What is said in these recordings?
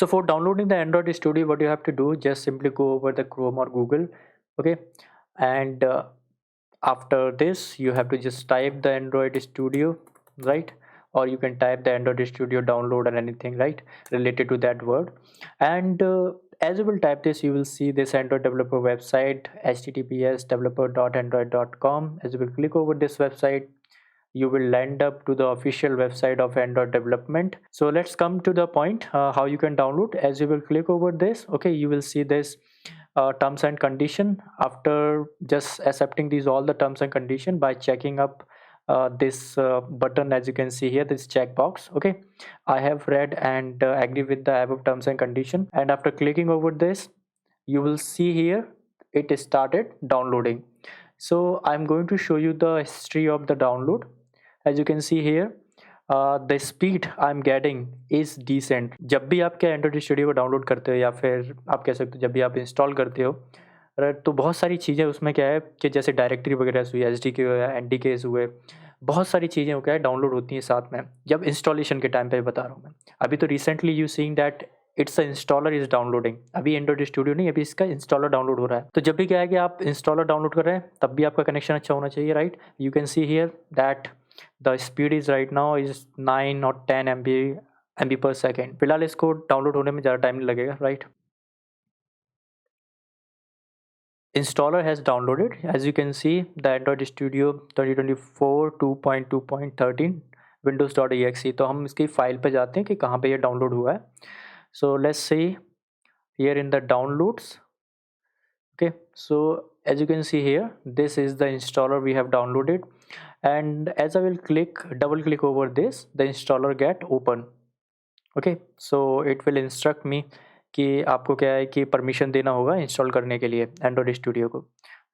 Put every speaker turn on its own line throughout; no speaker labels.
So for downloading the Android Studio, what you have to do, just simply go over the Chrome or Google, okay, and after this you have to just type the Android Studio, right? Or you can type the Android Studio download or anything, right, related to that word. And as you will type this, you will see this Android developer website, https developer.android.com. As you will click over this website, you will land up to the official website of Android development. So let's come to the point, how you can download. As you will click over this, okay, you will see this terms and condition. After just accepting these all the terms and condition by checking up this button, as you can see here, this checkbox, okay, I have read and agree with the above terms and condition. And after clicking over this, you will see here it started downloading. So I'm going to show you the history of the download. As you can see here, the speed I'm getting is decent. जब भी आप क्या Android studio को download करते हो या फिर आप कह सकते हो जब भी आप इंस्टॉल करते हो, राइट, तो बहुत सारी चीज़ें उसमें क्या है कि जैसे डायरेक्टरी वगैरह हुई, एच डी के हुए, एन डी केस हुए, बहुत सारी चीज़ें वो क्या है डाउनलोड होती हैं साथ में जब इंस्टॉलेशन के टाइम पे बता रहा हूँ मैं। अभी तो recently you seeing that it's a installer is downloading, अभी एंड्रॉइड स्टूडियो नहीं, अभी इसका इंस्टॉलर डाउनलोड हो रहा है। तो जब भी क्या है कि आप इंस्टॉलर डाउनलोड कर रहे हैं तब भी आपका कनेक्शन अच्छा होना चाहिए, right. You can see here that the speed is right now is 9 और 10 MB पर सेकेंड। फिलहाल इसको डाउनलोड होने में ज़्यादा टाइम नहीं लगेगा, right. Installer has downloaded. As you can see, the Android Studio 2024 2.2.13 windows.exe। तो हम इसकी फाइल पे जाते हैं कि कहाँ पे ये डाउनलोड हुआ है। So let's see here in the downloads. Okay, so as you can see here, this is the installer we have downloaded, and as I will double click over this, the installer get open. Okay, so it will instruct me कि आपको क्या है कि permission देना होगा install करने के लिए एंड्रॉइड स्टूडियो को।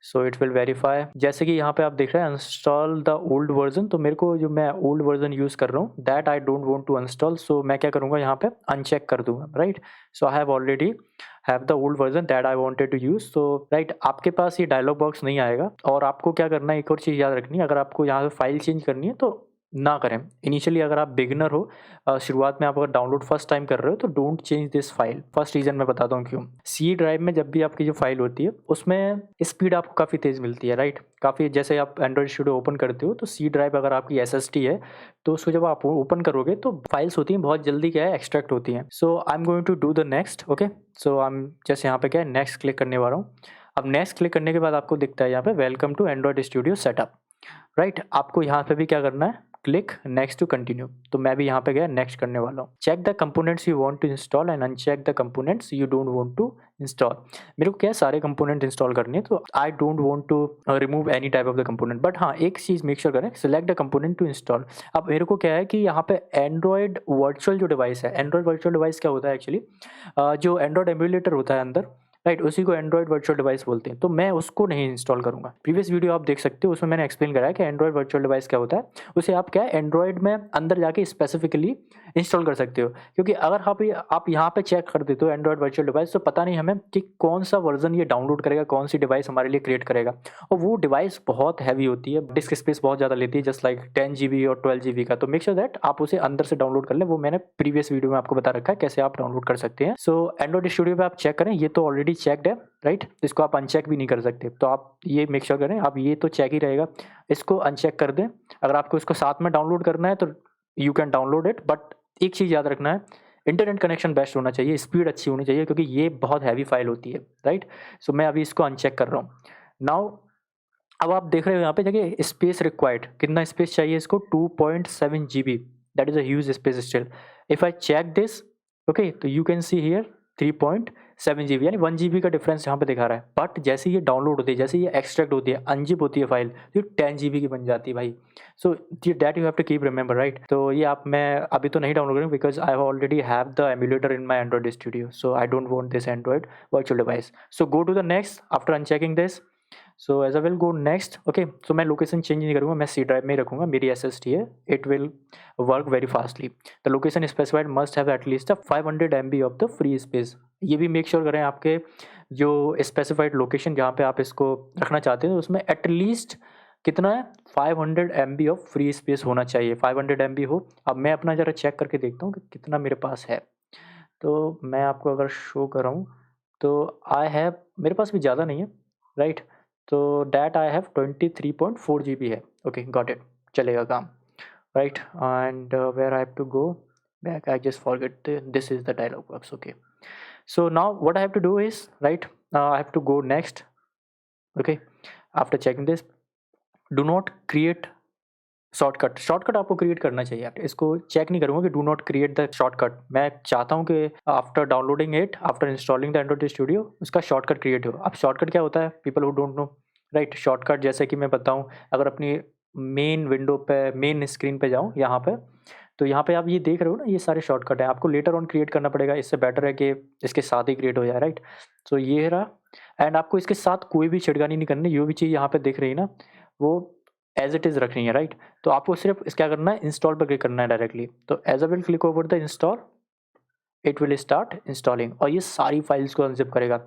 सो इट विल वेरीफाई। जैसे कि यहाँ पे आप देख रहे हैं इंस्टॉल द ओल्ड वर्जन, तो मेरे को जो मैं ओल्ड वर्जन यूज़ कर रहा हूँ that I don't want to install, so मैं क्या करूँगा यहाँ पे अनचेक कर दूंगा, right. So I have already have the old version that I wanted to use. So right, आपके पास ये डायलॉग बॉक्स नहीं आएगा। और आपको क्या करना है, एक और चीज़ याद रखनी है, अगर आपको यहाँ पे फाइल चेंज करनी है तो ना करें इनिशियली। अगर आप बिगिनर हो, शुरुआत में आप अगर डाउनलोड फर्स्ट टाइम कर रहे हो तो don't change this file. First reason मैं बताता हूँ क्यों। सी ड्राइव में जब भी आपकी जो फाइल होती है उसमें स्पीड आपको काफ़ी तेज़ मिलती है, राइट। काफ़ी जैसे आप एंड्रॉइड स्टूडियो ओपन करते हो तो सी ड्राइव अगर आपकी SSD है तो उसको जब आप ओपन करोगे तो फाइल्स होती हैं बहुत जल्दी क्या है एक्सट्रैक्ट होती हैं। So I am going to do the next. Okay, so I am जैसे यहाँ पे क्या है नेक्स्ट क्लिक करने वाला हूँ। अब नेक्स्ट क्लिक करने के बाद आपको दिखता है यहाँ पे welcome to Android Studio setup, right. आपको यहाँ पे भी क्या करना है, क्लिक नेक्स्ट टू कंटिन्यू। तो मैं भी यहाँ पे गया नेक्स्ट करने वाला हूँ। Check the components you want to install and uncheck the components you don't want to install. मेरे को क्या है सारे कंपोनेंट इंस्टॉल करने हैं, तो I don't want to remove any type of the component. But हाँ, एक चीज़ मेक श्योर करें, select the component to install. अब मेरे को क्या है कि यहाँ पे एंड्रॉयड वर्चुअल जो डिवाइस है, एंड्रॉयड वर्चुअल डिवाइस क्या होता है एक्चुअली, जो एंड्रॉयड एमुलेटर होता है अंदर, राइट, उसी को एंड्रॉयड वर्चुअल डिवाइस बोलते हैं। तो मैं उसको नहीं इंस्टॉल करूंगा। प्रीवियस वीडियो आप देख सकते हो, उसमें मैंने एक्सप्लेन करा है कि एंड्रॉयड वर्चुअल डिवाइस क्या होता है। उसे आप क्या है एंड्रॉयड में अंदर जाके स्पेसिफिकली इंस्टॉल कर सकते हो। क्योंकि अगर आप यहाँ पे चेक कर देते हो एंड्रॉयड वर्चुअल डिवाइस, तो पता नहीं हमें कि कौन सा वर्जन ये डाउनलोड करेगा, कौन सी डिवाइस हमारे लिए क्रिएट करेगा। और वो डिवाइस बहुत हैवी होती है, डिस्क स्पेस बहुत ज़्यादा लेती है, जस्ट लाइक 10 GB और 12 GB का। तो मेक श्योर दैट आप उसे अंदर से डाउनलोड कर लें। वो मैंने प्रीवियस वीडियो में आपको बता रखा है कैसे आप डाउनलोड कर सकते हैं। सो एंड्रॉयड स्टूडियो पे आप चेक करें, ये तो ऑलरेडी चेकड है, राइट। इसको आप अनचेक भी नहीं कर सकते, तो आप ये मेक श्योर करें आप ये तो चेक ही रहेगा, इसको अनचेक कर दें। अगर आपको इसको साथ में डाउनलोड करना है तो you can download it, but एक चीज़ याद रखना है, इंटरनेट कनेक्शन बेस्ट होना चाहिए, स्पीड अच्छी होनी चाहिए, क्योंकि ये बहुत हैवी फाइल होती है, राइट। सो मैं अभी इसको अनचेक कर रहा हूँ नाउ। अब आप देख रहे हो यहाँ पे देखिए स्पेस रिक्वायर्ड, कितना स्पेस चाहिए इसको, 2.7 GB। That is a huge space still. If I check this, okay, तो you can see here 3.7 GB, यानी 1 GB का डिफरेंस यहाँ पे दिखा रहा है। बट जैसे ये डाउनलोड होती है, जैसे ये एक्सट्रैक्ट होती है, अनजिप होती है फाइल, तो 10 GB की बन जाती है भाई। So that you have to keep remember, right. तो ये आप मैं अभी तो नहीं डाउनलोड करूँगा because I already have the emulator in my Android studio, so I don't want this Android virtual device. So go to the next after unchecking this. So as I will go next. Okay, so मैं location change नहीं करूँगा, मैं C drive में ही रखूँगा, मेरी SSD है, it will work very fastly. The location specified must have at least 500 MB of the free space. ये भी मेक श्योर करें आपके जो स्पेसिफाइड लोकेशन जहाँ पे आप इसको रखना चाहते हैं उसमें एटलीस्ट कितना है, 500 MB ऑफ फ्री स्पेस होना चाहिए, 500 MB हो। अब मैं अपना ज़रा चेक करके देखता हूँ कि कितना मेरे पास है। तो मैं आपको अगर शो कर रहा हूँ तो आई हैव, मेरे पास भी ज़्यादा नहीं है, राइट? तो डैट आई हैव 23.4 GB है। ओके, गॉट इट, चलेगा काम, right? And where I have to go back, I just forget this is the dialogue box. Okay, so now what I have to do is, right, I have to go next. Okay, after checking this, do not create shortcut आपको create करना चाहिए। आप इसको check नहीं करूँगा कि do not create the shortcut. मैं चाहता हूँ कि after downloading it, after installing the Android studio, उसका शॉर्टकट क्रिएट हो। अब शॉर्टकट क्या होता है, people who don't know, right? Shortcut जैसे कि मैं बताऊँ, अगर अपनी मेन विंडो पे, मेन स्क्रीन पे जाऊँ यहाँ पे, तो यहाँ पे आप ये देख रहे हो ना, ये सारे शॉर्टकट हैं। आपको लेटर ऑन क्रिएट करना पड़ेगा, इससे बेटर है कि इसके साथ ही क्रिएट हो जाए, राइट? तो ये रहा, एंड आपको इसके साथ कोई भी छिड़कानी नहीं करनी। जो भी चीज़ यहाँ पे दिख रही है ना, वो एज इट इज़ रखनी है, राइट? तो आपको सिर्फ इस क्या करना है, इंस्टॉल पर क्लिक करना है डायरेक्टली। तो as a will click over the install, it will start installing, और ये सारी फाइल्स को अनजिप करेगा।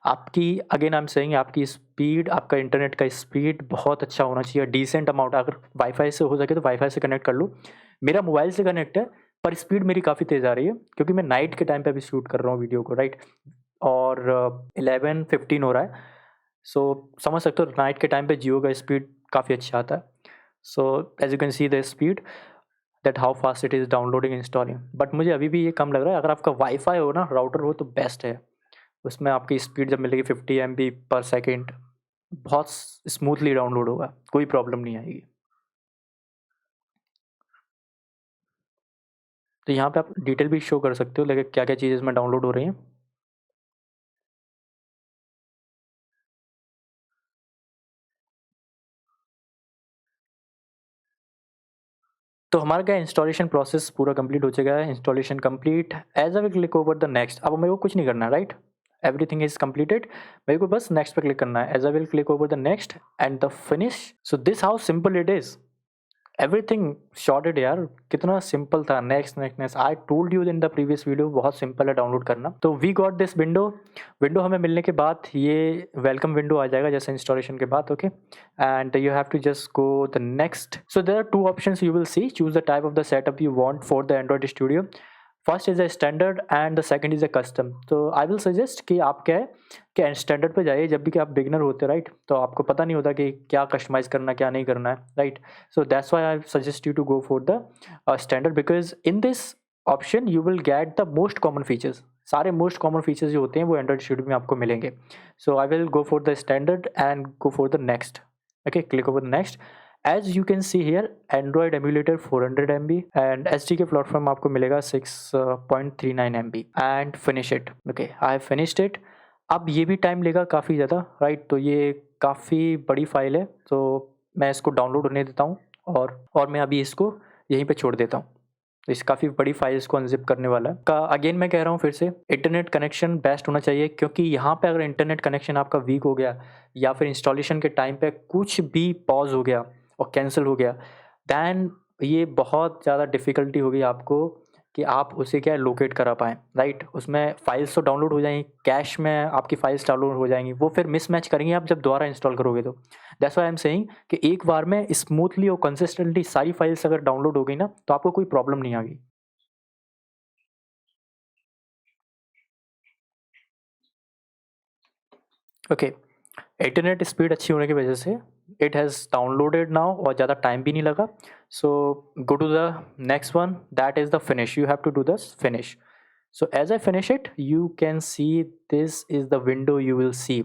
आपकी, अगेन आई एम सेइंग, आपकी स्पीड, आपका इंटरनेट का स्पीड बहुत अच्छा होना चाहिए, डिसेंट अमाउंट। अगर वाईफाई से हो सके तो वाईफाई से कनेक्ट कर लो। मेरा मोबाइल से कनेक्ट है, पर स्पीड मेरी काफ़ी तेज़ आ रही है, क्योंकि मैं नाइट के टाइम पे अभी शूट कर रहा हूँ वीडियो को, राइट? और 11:15 हो रहा है। सो समझ सकते हो नाइट के टाइम पे जियो का स्पीड काफ़ी अच्छा आता है। So as you can see the speed, that how fast it is downloading installing. But मुझे अभी भी ये कम लग रहा है। अगर आपका वाईफाई हो ना, राउटर हो, तो बेस्ट है। उसमें आपकी स्पीड जब मिलेगी 50 MB पर सेकेंड, बहुत स्मूथली डाउनलोड होगा, कोई प्रॉब्लम नहीं आएगी। तो यहाँ पे आप डिटेल भी शो कर सकते हो, लेकिन क्या क्या चीज़ें इसमें डाउनलोड हो रही हैं। तो हमारा क्या इंस्टॉलेशन प्रोसेस पूरा कंप्लीट हो चुका है। Installation complete, as I will click over the next. अब मेरे को कुछ नहीं करना है, राइट? एवरीथिंग इज कंप्लीटेड, मेरे को बस नेक्स्ट पे क्लिक करना है। As I will click over the next and the finish. So this how simple it is, everything sorted यार। कितना सिंपल था। Next next next, I told you in the previous video, बहुत simple है download करना। तो we got this window. Window हमें मिलने के बाद ये वेलकम विंडो आ जाएगा जैसे इंस्टॉलेशन के बाद। Okay, and you have to just go the next. So there are two options you will see, choose the type of the setup you want for the Android Studio. First is a standard and the second is a custom. तो I will suggest कि आप क्या है कि standard पे जाइए। जब भी कि आप बिगिनर होते, राइट, तो आपको पता नहीं होता कि क्या कस्टमाइज़ करना, क्या नहीं करना है, right? So that's why I suggest you to go for the standard, because in this option you will get the most common features। सारे मोस्ट कॉमन फीचर्स जो होते हैं वो एंड्रॉइड स्टूडियो में आपको मिलेंगे। So I will go for the standard and go for the next. Okay, click over the next. As you can see here, Android emulator 400 MB and SDK platform आपको मिलेगा 6.39 MB and finish it. Okay, I have finished it. अब ये भी time लेगा काफ़ी ज़्यादा, right? तो ये काफ़ी बड़ी फाइल है, तो मैं इसको डाउनलोड होने देता हूँ और मैं अभी इसको यहीं पे छोड़ देता हूँ। तो इस काफ़ी बड़ी फाइल इसको अनज़िप करने वाला है। का अगेन मैं कह रहा हूँ फिर से, इंटरनेट कनेक्शन बेस्ट होना चाहिए, क्योंकि यहाँ पे अगर इंटरनेट कनेक्शन आपका वीक हो गया या फिर इंस्टॉलेशन के टाइम पे कुछ भी पॉज़ हो गया और कैंसिल हो गया, दैन ये बहुत ज़्यादा डिफ़िकल्टी होगी आपको कि आप उसे क्या है लोकेट करा पाएँ, राइट? उसमें फाइल्स तो डाउनलोड हो जाएँगी, कैश में आपकी फाइल्स डाउनलोड हो जाएँगी, वो फिर मिसमैच करेंगे आप जब दोबारा इंस्टॉल करोगे तो। That's why I am saying कि एक बार में स्मूथली और कंसिस्टेंटली सारी फाइल्स अगर डाउनलोड हो गई ना, तो आपको कोई प्रॉब्लम नहीं आएगी। ओके, इंटरनेट स्पीड अच्छी होने की वजह से इट हैज़ डाउनलोडेड नाउ और ज़्यादा टाइम भी नहीं लगा। So go to the next one, that is the finish. You have to do this finish. So as I finish it, you can see this is the window you will see।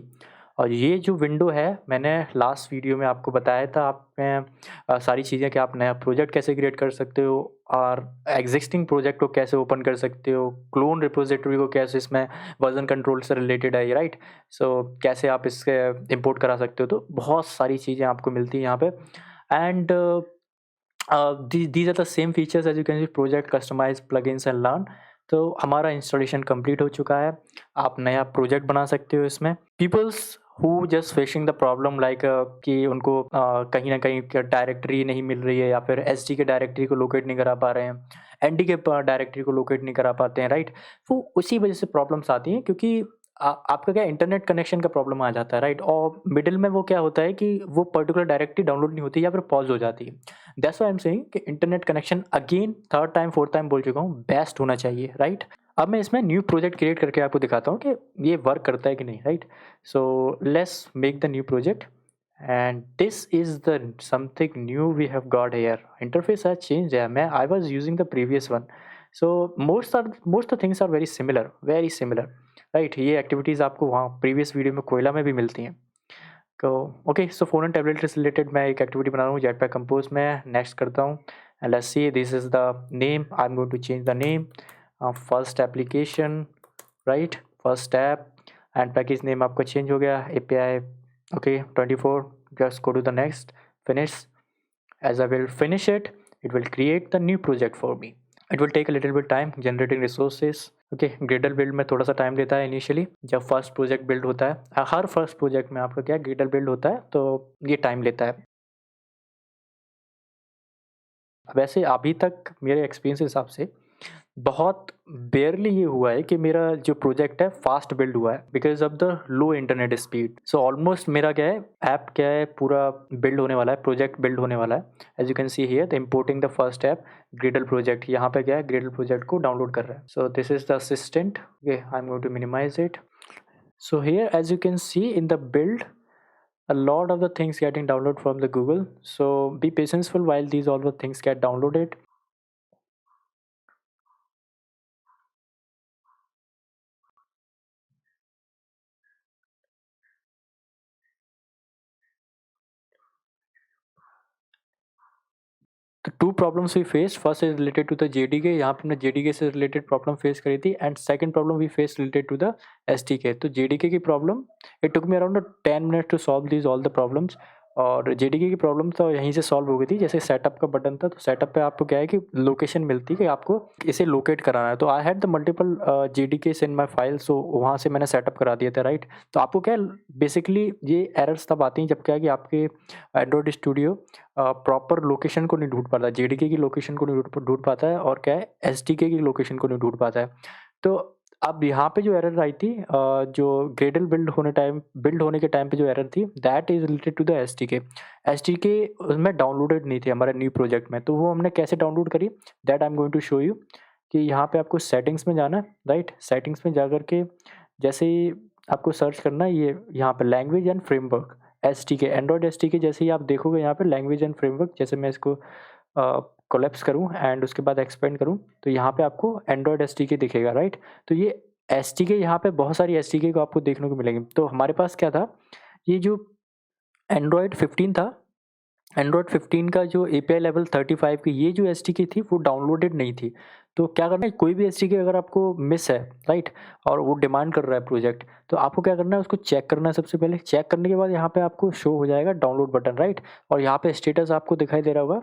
और ये जो window है, मैंने last video में आपको बताया था, आप में सारी चीज़ें कि आप नया प्रोजेक्ट कैसे क्रिएट कर सकते हो और एग्जिस्टिंग प्रोजेक्ट को कैसे ओपन कर सकते हो, क्लोन रिपोजिटरी को कैसे, इसमें वर्जन कंट्रोल से रिलेटेड है ये, राइट? सो कैसे आप इसके इंपोर्ट करा सकते हो, तो बहुत सारी चीज़ें आपको मिलती हैं यहाँ पे। And these are the same features as you can see, project, customise, plugins and learn. तो हमारा इंस्टॉलेशन कंप्लीट हो चुका है। आप नया प्रोजेक्ट बना सकते हो इसमें। Peoples who just facing the problem like कि उनको कहीं ना कहीं डायरेक्टरी नहीं मिल रही है, या फिर एसडी के डायरेक्टरी को लोकेट नहीं करा पा रहे हैं, एनडी के डायरेक्टरी को लोकेट नहीं करा पाते हैं, राइट? वो उसी वजह से प्रॉब्लम्स आती हैं, क्योंकि आपका क्या इंटरनेट कनेक्शन का प्रॉब्लम आ जाता है, राइट? और मिडिल में वो क्या होता है कि वो पर्टिकुलर डायरेक्टरी डाउनलोड नहीं होती या फिर पॉज हो जाती है। That's why I am saying कि internet connection, again third time fourth time बोल चुका हूँ, बेस्ट होना चाहिए, राइट? अब मैं इसमें न्यू प्रोजेक्ट क्रिएट करके आपको दिखाता हूँ कि ये वर्क करता है कि नहीं, right? So let's make the new project and this is the something new we have got here. Interface has changed here. I was using the previous one, so most the things are very similar, right? ये activities आपको वहाँ previous video में कोयला में भी मिलती हैं. तो okay, so phone and tablet से रिलेटेड मैं एक एक्टिविटी बना रहा हूँ जेटपैक कंपोज में. नेक्स्ट करता हूँ and let's see, this is the name. I am going to change the name. First application, right, first app, and package name आपका चेंज हो गया, API. Okay, 24. Just go to the next, finish. As I will finish it, it will create the new project for me. It will take a little bit time generating resources. Okay, Gradle build में थोड़ा सा time लेता है initially जब first project build होता है. हर first project में आपका क्या ग्रेडल बिल्ड होता है, तो ये टाइम लेता है. वैसे अभी तक मेरे एक्सपीरियंस के हिसाब से बहुत बेयरली ये हुआ है कि मेरा जो प्रोजेक्ट है फास्ट बिल्ड हुआ है because of the low internet speed. So almost मेरा क्या है, ऐप क्या है, पूरा बिल्ड होने वाला है, प्रोजेक्ट बिल्ड होने वाला है. As you can see here the importing the first app Gradle project. यहाँ पे क्या है, ग्रेडल प्रोजेक्ट को डाउनलोड कर रहा है. So this is the assistant. Okay, I am going to minimise it. So here, as you can see in the build, a lot of the things getting downloaded from the Google. So be patientful while these all the things get downloaded. तो two problems we face, first is related to the JDK. यहाँ पे हमने JDK से related problem face करी थी and second problem we face related to the SDK. तो JDK की problem, it took me around 10 minute to solve these all the problems. और JDK की प्रॉब्लम तो यहीं से सॉल्व हो गई थी. जैसे सेटअप का बटन था, तो सेटअप पे आपको क्या है कि लोकेशन मिलती है कि आपको इसे लोकेट कराना है. तो I had the multiple JDKs in my file, so वहाँ से मैंने सेटअप करा दिया था, राइट. तो आपको क्या है, बेसिकली ये एरर्स तब आती हैं जब क्या है कि आपके एंड्रॉयड स्टूडियो प्रॉपर लोकेशन को नहीं ढूंढ पाता, JDK की लोकेशन को नहीं ढूंढ पाता है, और क्या है, SDK की लोकेशन को नहीं ढूंढ पाता है. तो अब यहाँ पे जो एरर आई थी, जो ग्रेडल बिल्ड होने के टाइम पे जो एरर थी, that is related to the SDK उसमें डाउनलोडेड नहीं थी हमारे न्यू प्रोजेक्ट में. तो वो हमने कैसे डाउनलोड करी, that I am going to show you. कि यहाँ पे आपको सेटिंग्स में जाना है, राइट. सेटिंग्स में जा करके जैसे ही आपको सर्च करना है, ये यहाँ पे language and framework SDK, Android SDK. जैसे ही आप देखोगे यहाँ पे लैंग्वेज एंड फ्रेमवर्क, जैसे मैं इसको कोलैप्स करूँ एंड उसके बाद एक्सपेंड करूँ, तो यहाँ पे आपको एंड्रॉयड SDK दिखेगा, राइट. तो ये SDK, यहाँ पे बहुत सारी SDK को आपको देखने को मिलेंगी. तो हमारे पास क्या था, ये जो एंड्रॉयड 15 था, एंड्रॉयड 15 का जो API लेवल 35 की ये जो SDK थी वो डाउनलोडेड नहीं थी. तो क्या करना है, कोई भी SDK अगर आपको मिस है, राइट, और वो डिमांड कर रहा है प्रोजेक्ट, तो आपको क्या करना है, उसको चेक करना है. सबसे पहले चेक करने के बाद यहाँ पे आपको शो हो जाएगा डाउनलोड बटन, राइट. और यहाँ पे स्टेटस आपको दिखाई दे रहा होगा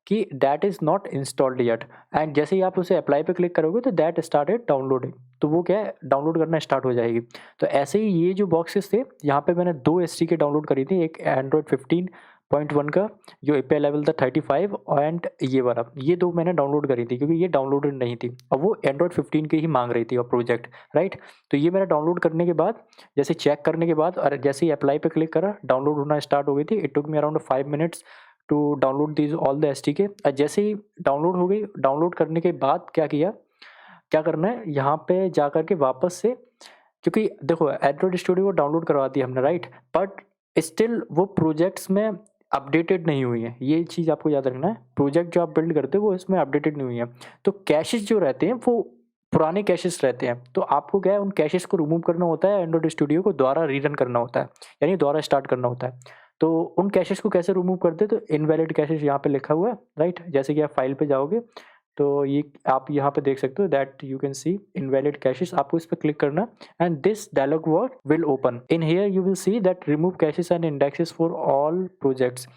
कि that is not installed yet. And जैसे ही आप उसे अप्लाई पे क्लिक करोगे तो दैट स्टार्टेड डाउनलोडिंग, तो वो क्या है, डाउनलोड करना स्टार्ट हो जाएगी. तो ऐसे ही ये जो बॉक्सेस थे, यहाँ पे मैंने 2 SDK डाउनलोड करी थी. एक एंड्रॉयड 15.1 का जो API लेवल था 35, एंड ये वाला, ये 2 मैंने डाउनलोड करी थी क्योंकि ये डाउनलोडेड नहीं थी और वो एंड्रॉयड 15 की ही मांग रही थी और प्रोजेक्ट, राइट. तो ये मैंने डाउनलोड करने के बाद, जैसे चेक करने के बाद और जैसे ही अप्लाई पे क्लिक करा, डाउनलोड होना स्टार्ट हो गई थी. It took me around 5 minutes to download these all the SDK. जैसे ही डाउनलोड हो गई, डाउनलोड करने के बाद क्या किया, क्या करना है, यहाँ पे जा करके वापस से, क्योंकि देखो एंड्रॉयड स्टूडियो को डाउनलोड करवा दी हमने, राइट, बट स्टिल वो प्रोजेक्ट्स में अपडेटेड नहीं हुई है. ये चीज़ आपको याद रखना है, प्रोजेक्ट जो आप बिल्ड करते हो वो इसमें अपडेटेड नहीं हुई है. तो कैशेस जो रहते हैं वो पुराने कैशेस रहते हैं. तो आपको क्या है, उन कैशेस को रिमूव करना होता है, एंड्रॉयड स्टूडियो को दोबारा रीरन करना होता है, यानी दोबारा स्टार्ट करना होता है. तो उन कैशेस को कैसे रिमूव करते हैं, तो इनवैलिड कैशेस यहाँ पे लिखा हुआ है, राइट. जैसे कि आप फाइल पे जाओगे तो ये आप यहाँ पे देख सकते हो that you can see invalid caches. आपको इस पर क्लिक करना and this dialog word will open. In here you will see that remove caches and indexes for all projects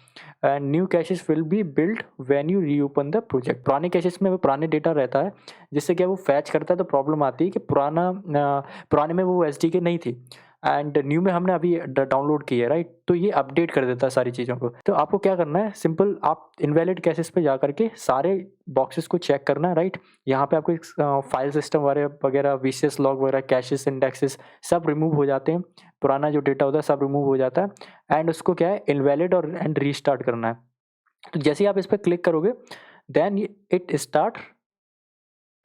and new caches will be build when you reopen the project. पुराने caches में वो पुराने data रहता है, जिससे क्या वो fetch करता है. तो प्रॉब्लम आती है कि पुराने में वो SDK नहीं थी एंड न्यू में हमने अभी डाउनलोड की है, राइट. तो ये अपडेट कर देता है सारी चीज़ों को. तो आपको क्या करना है, सिंपल आप इनवैलिड कैशेस पे जा करके सारे बॉक्सेस को चेक करना है, राइट. यहाँ पे आपको फाइल सिस्टम वगैरह VCS लॉग वगैरह कैशेस इंडेक्सेस सब रिमूव हो जाते हैं. पुराना जो डेटा होता है सब रिमूव हो जाता है एंड उसको क्या है, इनवैलिड और एंड रीस्टार्ट करना है. तो जैसे ही आप इस पर क्लिक करोगे, then it start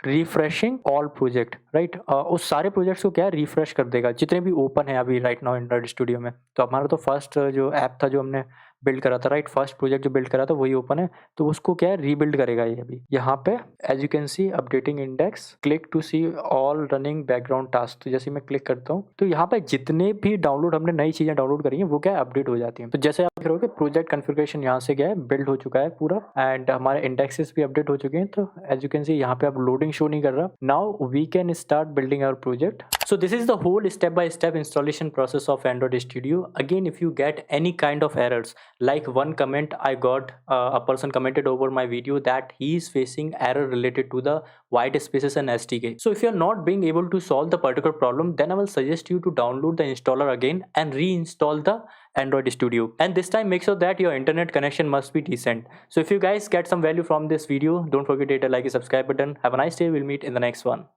refreshing all project, right. उस सारे प्रोजेक्ट्स को क्या है रिफ्रेश कर देगा जितने भी ओपन है अभी राइट नाउ एंड्रॉइड स्टूडियो में। तो हमारा तो फर्स्ट जो ऐप था जो हमने बिल्ड करा था, राइट, फर्स्ट प्रोजेक्ट जो बिल्ड करा था वही ओपन है, तो उसको क्या है रीबिल्ड करेगा ये अभी। यहाँ पे as you can see updating index, click to see all running background task. तो जैसे मैं क्लिक करता हूँ तो यहाँ पे जितने भी डाउनलोड हमने नई चीजें डाउनलोड करी हैं वो क्या है अपडेट हो जाती हैं। तो जैसे आप देख रहे हो कि प्रोजेक्ट कॉन्फ़िगरेशन यहाँ से क्या है बिल्ड हो चुका है पूरा, एंड हमारे इंडेक्सेस भी अपडेट हो चुके हैं। तो एज यू कैन सी यहाँ पे अब लोडिंग शो नहीं कर रहा। Now we can start building our project. So this is the whole step-by-step installation process of Android Studio. Again, if you get any kind of errors, like one comment I got, a person commented over my video that he is facing error related to the white spaces and SDK. So if you are not being able to solve the particular problem, then I will suggest you to download the installer again and reinstall the Android Studio. And this time make sure that your internet connection must be decent. So if you guys get some value from this video, don't forget to hit the like and subscribe button. Have a nice day. We'll meet in the next one.